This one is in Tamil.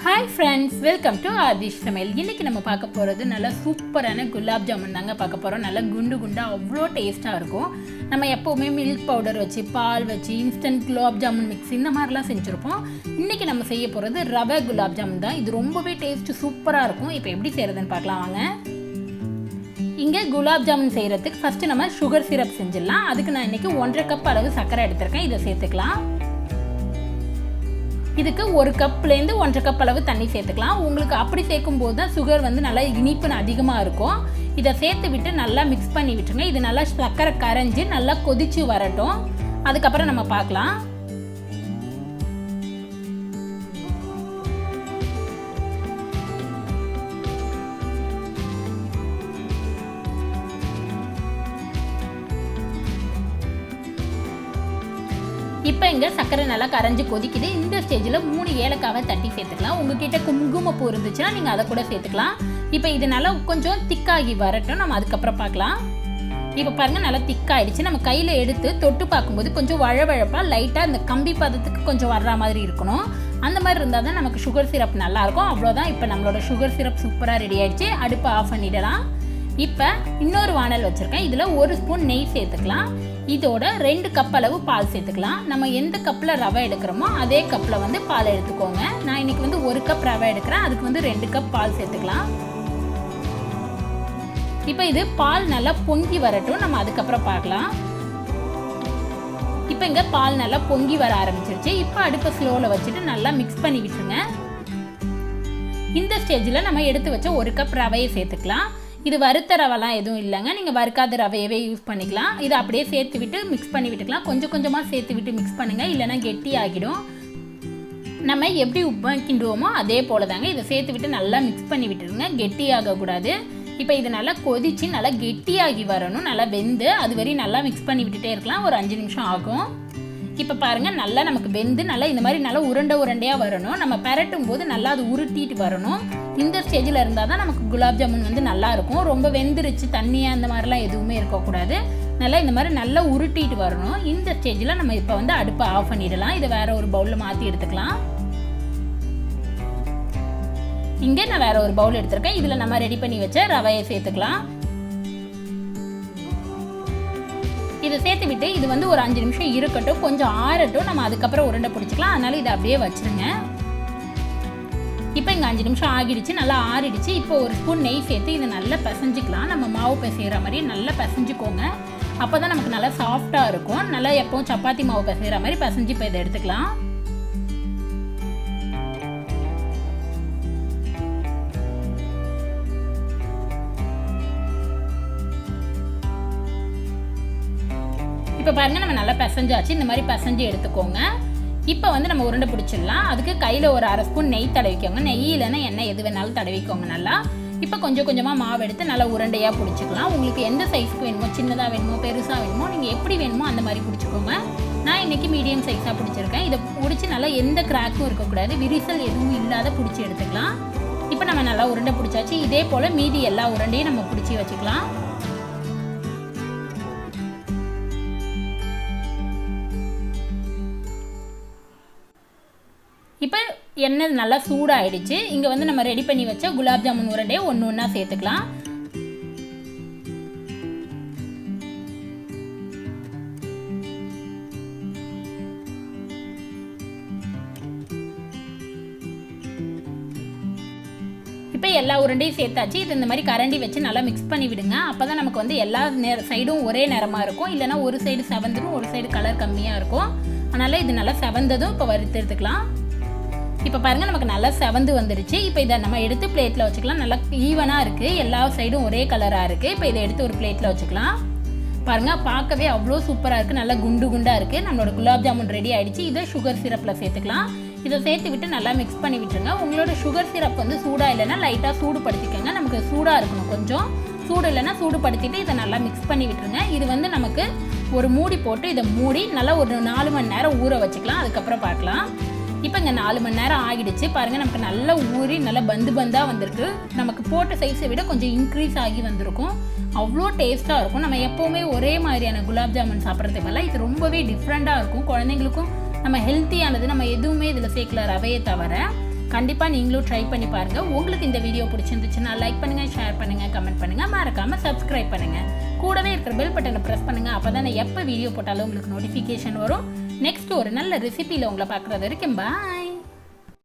Hi friends, welcome to Aadhish Samayal. இன்னைக்கு நம்ம பார்க்க போறது நல்ல சூப்பரான குலாப் ஜாமுன் தாங்க பார்க்க போறோம். நல்ல குண்டு குண்டா அவ்ளோ டேஸ்டா இருக்கும். நம்ம எப்பவுமே மில்க் பவுடர் வச்சு பால் வச்சு இன்ஸ்டன்ட் குலாப் ஜாமுன் மிக்ஸ் இந்த மாதிரிலாம் செஞ்சிருப்போம். இன்னைக்கு நம்ம செய்ய போறது ரவை குலாப் ஜாமுன் தான். இது ரொம்பவே டேஸ்ட் சூப்பரா இருக்கும். இப்போ எப்படி செய்யறதுன்னு பார்க்கலாம் வாங்க. இங்க குலாப் ஜாமுன் செய்யறதுக்கு ஃபர்ஸ்ட் நம்ம சுகர் சிரப் செஞ்சிடலாம். அதுக்கு நான் இன்னைக்கு 1.5 கப் அளவு சர்க்கரை எடுத்துர்க்கேன். இதை சேர்த்துக்கலாம். இதுக்கு 1 கப்லேருந்து 1.5 கப் அளவு தண்ணி சேர்த்துக்கலாம். உங்களுக்கு அப்படி சேர்க்கும்போது தான் சுகர் வந்து நல்லா இனிப்பு அதிகமாக இருக்கும். இதை சேர்த்து விட்டு நல்லா மிக்ஸ் பண்ணி விட்டுருங்க. இது நல்லா சர்க்கரை கரைஞ்சி நல்லா கொதிச்சு வரட்டும். அதுக்கப்புறம் நம்ம பார்க்கலாம். இப்போ இங்கே சர்க்கரை நல்லா கரைஞ்சி கொதிக்குது. இந்த ஸ்டேஜில் 3 ஏலக்காவை தட்டி சேர்த்துக்கலாம். உங்ககிட்ட குங்குமப்பூ இருந்துச்சுன்னா நீங்கள் அதை கூட சேர்த்துக்கலாம். இப்போ இது நல்லா கொஞ்சம் திக்காகி வரட்டும், நம்ம அதுக்கப்புறம் பார்க்கலாம். இப்போ பாருங்கள் நல்லா திக்காயிடுச்சு. நம்ம கையில் எடுத்து தொட்டு பார்க்கும்போது கொஞ்சம் வழவழப்பாக லைட்டாக இந்த கம்பி பதத்துக்கு கொஞ்சம் வர்ற மாதிரி இருக்கணும். அந்த மாதிரி இருந்தால் தான் நமக்கு சுகர் சிரப் நல்லாயிருக்கும். அவ்வளோதான். இப்போ நம்மளோட சுகர் சிரப் சூப்பராக ரெடி ஆகிடுச்சு. அடுப்பை ஆஃப் பண்ணிடலாம். இப்போ இன்னொரு வானல் வச்சுருக்கேன். இதில் 1 ஸ்பூன் நெய் சேர்த்துக்கலாம். இதோட 2 கப் அளவு பால் சேர்த்துக்கலாம். நம்ம எந்த கப்பில் ரவை எடுக்கிறோமோ அதே கப்பில் வந்து பால் எடுத்துக்கோங்க. நான் இன்னைக்கு வந்து 1 கப் ரவை எடுக்கிறேன். அதுக்கு வந்து 2 கப் பால் சேர்த்துக்கலாம். இப்போ இது பால் நல்லா பொங்கி வரட்டும், நம்ம அதுக்கப்புறம் பார்க்கலாம். இப்போ இங்கே பால் நல்லா பொங்கி வர ஆரம்பிச்சிருச்சு. இப்போ அடுப்பை ஸ்லோவில் வச்சுட்டு நல்லா மிக்ஸ் பண்ணி விட்டுருங்க. இந்த ஸ்டேஜில் நம்ம எடுத்து வச்ச 1 கப் ரவையை சேர்த்துக்கலாம். இது வறுத்த ரவைலாம் எதுவும் இல்லைங்க, நீங்கள் வறுக்காத ரவையவே யூஸ் பண்ணிக்கலாம். இதை அப்படியே சேர்த்து விட்டு மிக்ஸ் பண்ணி விட்டுக்கலாம். கொஞ்சம் கொஞ்சமாக சேர்த்து விட்டு மிக்ஸ் பண்ணுங்கள், இல்லைனா கெட்டி ஆகிடும். நம்ம எப்படி உப்பை கிண்டுவோமோ அதே போல் தாங்க. இதை சேர்த்து விட்டு நல்லா மிக்ஸ் பண்ணி விட்டுருங்க, கெட்டி ஆகக்கூடாது. இப்போ இது நல்லா கொதித்து நல்லா கெட்டியாகி வரணும், நல்லா வெந்து அது வரையும் நல்லா மிக்ஸ் பண்ணி விட்டுட்டே இருக்கலாம். ஒரு 5 நிமிஷம் ஆகும். இப்போ பாருங்கள் நல்லா நமக்கு வெந்து நல்லா இந்த மாதிரி நல்லா உருண்டையாக வரணும். நம்ம பெரட்டும் போது நல்லா அது உருட்டிட்டு வரணும். இந்த ஸ்டேஜில் இருந்தால் தான் நமக்கு குலாப் ஜாமுன் வந்து நல்லாயிருக்கும். ரொம்ப வெந்துருச்சு தண்ணியாக அந்த மாதிரிலாம் எதுவுமே இருக்கக்கூடாது. நல்லா இந்த மாதிரி நல்லா உருட்டிட்டு வரணும். இந்த ஸ்டேஜில் நம்ம இப்போ வந்து அடுப்பை ஆஃப் பண்ணிடலாம். இதை வேறு ஒரு பவுலில் மாற்றி எடுத்துக்கலாம். இங்கே நான் வேறு ஒரு பவுல் எடுத்துருக்கேன். இதில் நம்ம ரெடி பண்ணி வச்ச ரவையை சேர்த்துக்கலாம். இதை சேர்த்து விட்டு இது வந்து ஒரு 5 நிமிஷம் இருக்கட்டும், கொஞ்சம் ஆறட்டும். நம்ம அதுக்கப்புறம் உருண்டை பிடிச்சிக்கலாம். அதனால இதை அப்படியே வச்சுருங்க. இப்போ இங்கே 5 நிமிஷம் ஆகிடுச்சு, நல்லா ஆறிடுச்சு. இப்போ 1 ஸ்பூன் நெய் சேர்த்து இதை நல்லா பிசைஞ்சிக்கலாம். நம்ம மாவு பிசைகிற மாதிரி நல்லா பிசைஞ்சிக்கோங்க. அப்போ தான் நமக்கு நல்லா சாஃப்டாக இருக்கும். நல்லா எப்போவும் சப்பாத்தி மாவு பிசைகிற மாதிரி பிசைஞ்சு இப்போ இதை எடுத்துக்கலாம். இப்போ பாருங்கள் நம்ம நல்லா பிசைஞ்சாச்சு. இந்த மாதிரி பிசைஞ்சு எடுத்துக்கோங்க. இப்போ வந்து நம்ம உருண்டை பிடிச்சிடலாம். அதுக்கு கையில் ஒரு 1/2 ஸ்பூன் நெய் தடவிக்கோங்க. நெய் இல்லைன்னா எண்ணெய் எது வேணாலும் தடவிக்கோங்க நல்லா. இப்போ கொஞ்சம் கொஞ்சமாக மாவு எடுத்து நல்லா உருண்டையாக பிடிச்சிக்கலாம். உங்களுக்கு எந்த சைஸ்க்கு வேணுமோ, சின்னதாக வேணுமோ பெருசாக வேணுமோ நீங்கள் எப்படி வேணுமோ அந்த மாதிரி பிடிச்சிக்கோங்க. நான் இன்றைக்கி மீடியம் சைஸாக பிடிச்சிருக்கேன். இதை பிடிச்சி நல்லா எந்த கிராக்கும் இருக்கக்கூடாது, விரிசல் எதுவும் இல்லாத பிடிச்சி எடுத்துக்கலாம். இப்போ நம்ம நல்லா உருண்டை பிடிச்சாச்சு. இதே போல் மீதி எல்லா உருண்டையும் நம்ம பிடிச்சி வச்சுக்கலாம். இப்போ எண்ணெய் நல்லா சூடாகிடுச்சு. இங்கே வந்து நம்ம ரெடி பண்ணி வச்ச குலாப் ஜாமுன் உருண்டையை ஒன்று ஒன்றா சேர்த்துக்கலாம். இப்போ எல்லா உருண்டையும் சேர்த்தாச்சு. இது இந்த மாதிரி கரண்டி வச்சு நல்லா மிக்ஸ் பண்ணி விடுங்க. அப்போ தான் நமக்கு வந்து எல்லா சைடும் ஒரே நேரமாக இருக்கும். இல்லைனா ஒரு சைடு செவந்துடும், ஒரு சைடு கலர் கம்மியாக இருக்கும். அதனால் இது நல்லா செவந்ததும் இப்போ வறுத்து எடுத்துக்கலாம். இப்போ பாருங்கள் நமக்கு நல்லா செவந்து வந்துடுச்சு. இப்போ இதை நம்ம எடுத்து பிளேட்டில் வச்சுக்கலாம். நல்லா ஈவனாக இருக்குது, எல்லா சைடும் ஒரே கலராக இருக்குது. இப்போ இதை எடுத்து ஒரு பிளேட்டில் வச்சுக்கலாம். பாருங்கள் பார்க்கவே அவ்வளோ சூப்பராக இருக்குது, நல்லா குண்டு குண்டாக இருக்குது. நம்மளோட குலாப் ஜாமுன் ரெடி ஆகிடுச்சு. இதை சுகர் சிரப்பில் சேர்த்துக்கலாம். இதை சேர்த்து விட்டு நல்லா மிக்ஸ் பண்ணி விட்டுருங்க. உங்களோட சுகர் சிரப் வந்து சூடாக இல்லைன்னா லைட்டாக சூடுபடுத்திக்கோங்க. நமக்கு சூடாக இருக்கணும், கொஞ்சம் சூடு இல்லைன்னா சூடுபடுத்திட்டு இதை நல்லா மிக்ஸ் பண்ணி விட்டுருங்க. இது வந்து நமக்கு ஒரு மூடி போட்டு இதை மூடி நல்லா ஒரு 4 மணி நேரம் ஊற வச்சுக்கலாம். அதுக்கப்புறம் பார்க்கலாம். இப்போ இங்கே 4 மணி நேரம் ஆகிடுச்சு. பாருங்கள் நமக்கு நல்லா ஊறி நல்லா பந்தாக வந்திருக்கு. நமக்கு போட்ட சைஸை விட கொஞ்சம் இன்க்ரீஸ் ஆகி வந்திருக்கும். அவ்வளோ டேஸ்ட்டாக இருக்கும். நம்ம எப்போவுமே ஒரே மாதிரியான குலாப் ஜாமுன் சாப்பிட்றதுக்கு பதிலாக இது ரொம்பவே டிஃப்ரெண்ட்டாக இருக்கும். குழந்தைங்களுக்கும் நம்ம ஹெல்த்தியானது, நம்ம எதுவுமே இதில் சேர்க்கல ரவையை தவிர. கண்டிப்பாக நீங்களும் ட்ரை பண்ணி பாருங்கள். உங்களுக்கு இந்த வீடியோ பிடிச்சிருந்துச்சுன்னா லைக் பண்ணுங்கள், ஷேர் பண்ணுங்கள், கமெண்ட் பண்ணுங்கள், மறக்காமல் சப்ஸ்கிரைப் பண்ணுங்கள். கூடவே இருக்கிற பெல் பட்டனை ப்ரெஸ் பண்ணுங்கள். அப்போ தான் எப்போ வீடியோ போட்டாலும் உங்களுக்கு நோட்டிஃபிகேஷன் வரும். நெக்ஸ்ட் ஒரு நல்ல ரெசிபியில் உங்களை பார்க்குறது வரைக்கும் பாய்.